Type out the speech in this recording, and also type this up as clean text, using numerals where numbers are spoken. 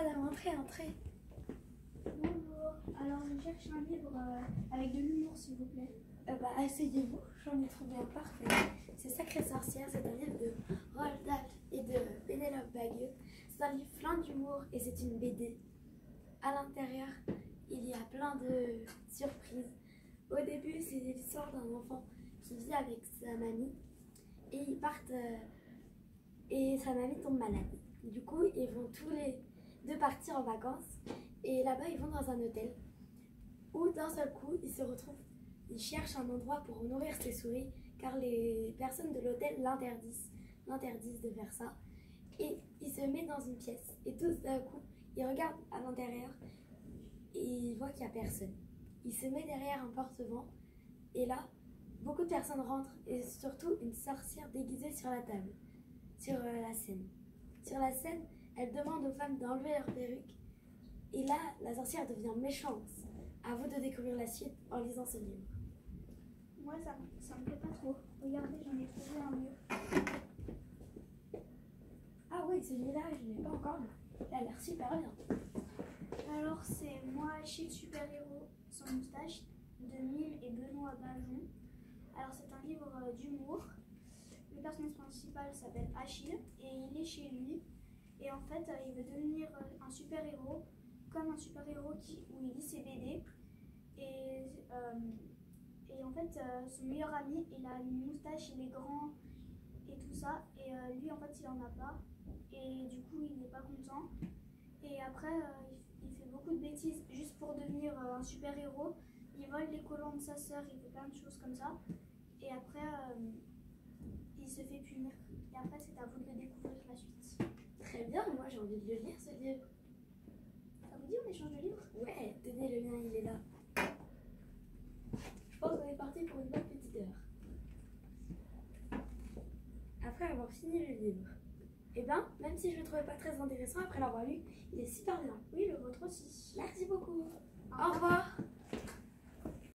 madame, entrez, entrez. Bonjour, alors je cherche un livre avec de l'humour s'il vous plaît. Asseyez-vous, j'en ai trouvé un parfait. C'est Sacrée Sorcière, c'est un livre de Roald Dahl et de Pénélope Bagieux. C'est un livre plein d'humour et c'est une BD. À l'intérieur, il y a plein de surprises. Au début, c'est l'histoire d'un enfant qui vit avec sa mamie et ils partent et sa mamie tombe malade. Du coup, ils vont tous les deux partir en vacances et là-bas, ils vont dans un hôtel où d'un seul coup, ils se retrouvent. Il cherche un endroit pour nourrir ses souris car les personnes de l'hôtel l'interdisent de faire ça. Et il se met dans une pièce et tout d'un coup, il regarde à l'intérieur et il voit qu'il n'y a personne. Il se met derrière un porte-vent et là, beaucoup de personnes rentrent et surtout une sorcière déguisée sur la table, sur la scène. Sur la scène, elle demande aux femmes d'enlever leurs perruques et là, la sorcière devient méchante. À vous de découvrir la suite en lisant ce livre. Moi ça me plaît pas trop. Regardez, j'en ai trouvé un mieux. Ah oui, celui-là, je ne l'ai pas encore lu. Il a l'air super bien. Alors c'est Moi Achille le super-héros sans moustache de Mime et Benoît Bajon. Alors c'est un livre d'humour. Le personnage principal s'appelle Achille et il est chez lui. Et en fait, il veut devenir un super-héros, comme un super-héros où il lit ses BD. Et en fait, son meilleur ami, il a une moustache, il est grand et tout ça. Et lui, en fait, il en a pas. Et du coup, il n'est pas content. Et après, il fait beaucoup de bêtises juste pour devenir un super-héros. Il vole les collants de sa sœur, il fait plein de choses comme ça. Et après, il se fait punir. Et après, c'est à vous de le découvrir la suite. Très bien, moi j'ai envie de le lire ce livre. Ça vous dit on échange de livres? Ouais, tenez le mien, il est là. Je pense qu'on est parti pour une bonne petite heure. Après avoir fini le livre, eh bien, même si je le trouvais pas très intéressant après l'avoir lu, il est super bien. Oui, le vôtre aussi. Merci beaucoup. Au revoir.